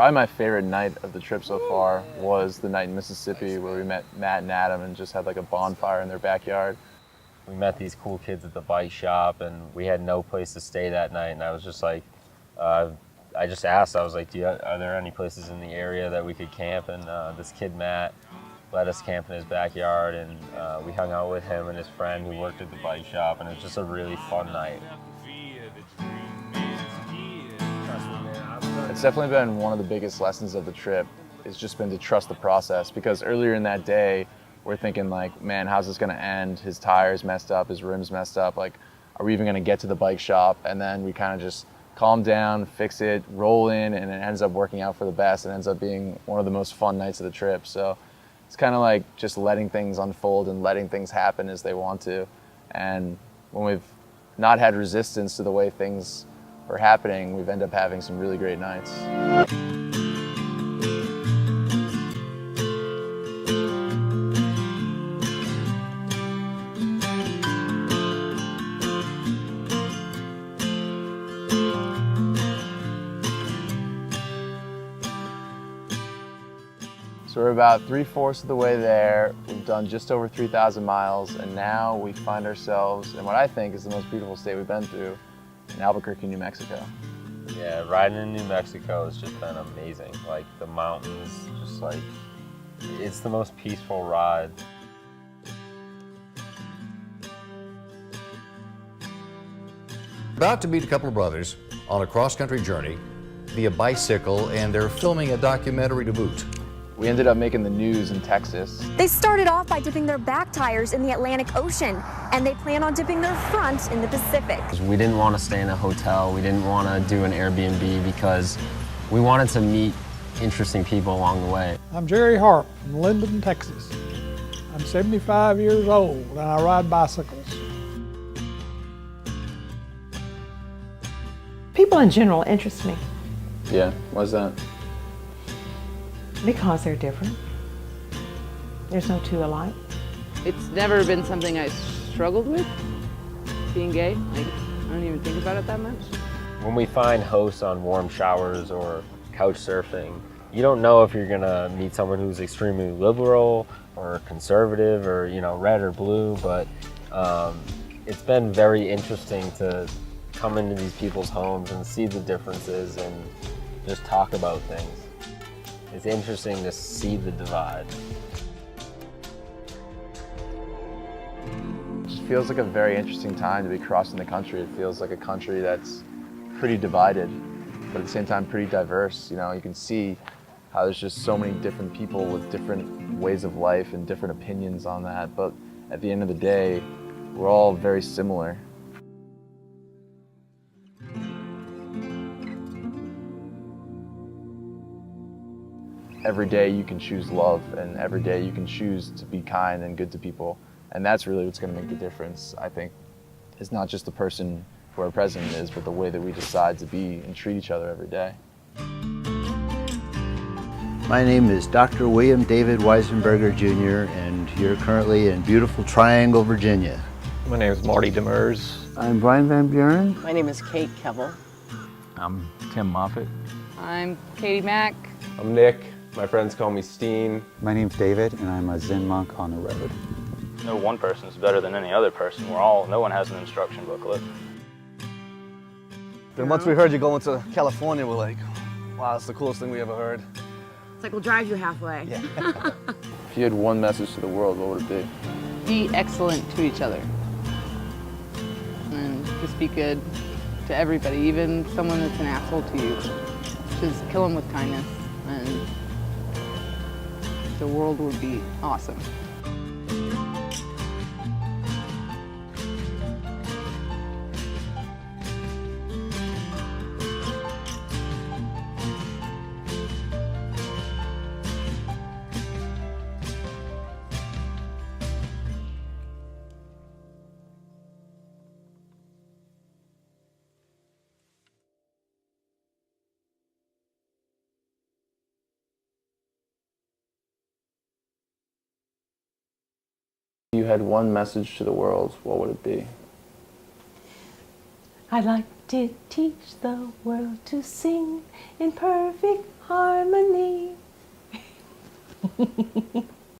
Probably my favorite night of the trip so far was the night in Mississippi where we met Matt and Adam and just had like a bonfire in their backyard. We met these cool kids at the bike shop, and we had no place to stay that night. And I was just like, I just asked, I was like, are there any places in the area that we could camp? And this kid, Matt, let us camp in his backyard, and we hung out with him and his friend who worked at the bike shop, and it was just a really fun night. It's definitely been one of the biggest lessons of the trip. It's just been to trust the process, because earlier in that day, we're thinking like, man, how's this gonna end? His tires messed up, his rims messed up. Like, are we even gonna get to the bike shop? And then we kind of just calm down, fix it, roll in, and it ends up working out for the best. It ends up being one of the most fun nights of the trip. So it's kind of like just letting things unfold and letting things happen as they want to. And when we've not had resistance to the way things were happening, we've ended up having some really great nights. So we're about 3/4 of the way there. We've done just over 3,000 miles, and now we find ourselves in what I think is the most beautiful state we've been through, in Albuquerque, New Mexico. Yeah, riding in New Mexico has just been amazing. Like the mountains, just like, it's the most peaceful ride. About to meet a couple of brothers on a cross-country journey via bicycle, and they're filming a documentary to boot. We ended up making the news in Texas. They started off by dipping their back tires in the Atlantic Ocean, and they plan on dipping their front in the Pacific. We didn't want to stay in a hotel. We didn't want to do an Airbnb because we wanted to meet interesting people along the way. I'm Jerry Harp from Linden, Texas. I'm 75 years old and I ride bicycles. People in general interest me Yeah, why's that? because they're different. There's no two alike. It's never been something I struggled with, being gay. Like, I don't even think about it that much. When we find hosts on Warm Showers or couch surfing, you don't know if you're gonna meet someone who's extremely liberal or conservative or, you know, red or blue, but it's been very interesting to come into these people's homes and see the differences and just talk about things. It's interesting to see the divide. It just feels like a very interesting time to be crossing the country. It feels like a country that's pretty divided, but at the same time pretty diverse. You know, you can see how there's just so many different people with different ways of life and different opinions on that, but at the end of the day, we're all very similar. Every day you can choose love, and every day you can choose to be kind and good to people. And that's really what's going to make the difference, I think. It's not just the person who our president is, but the way that we decide to be and treat each other every day. My name is Dr. William David Weisenberger Jr., and you're currently in beautiful Triangle, Virginia. My name is Marty Demers. I'm Brian Van Buren. My name is Kate Kevel. I'm Tim Moffitt. I'm Katie Mack. I'm Nick. My friends call me Steen. My name's David, and I'm a Zen monk on the road. No one person is better than any other person. No one has an instruction booklet. Then once we heard you going to California, we're like, wow, that's the coolest thing we ever heard. It's like we'll drive you halfway. Yeah. If you had one message to the world, what would it Be excellent to each other. And just be good to everybody, even someone that's an asshole to you. Just kill them with kindness, and the world would be awesome. If you had one message to the world, what would it be? I like to teach the world to sing in perfect harmony.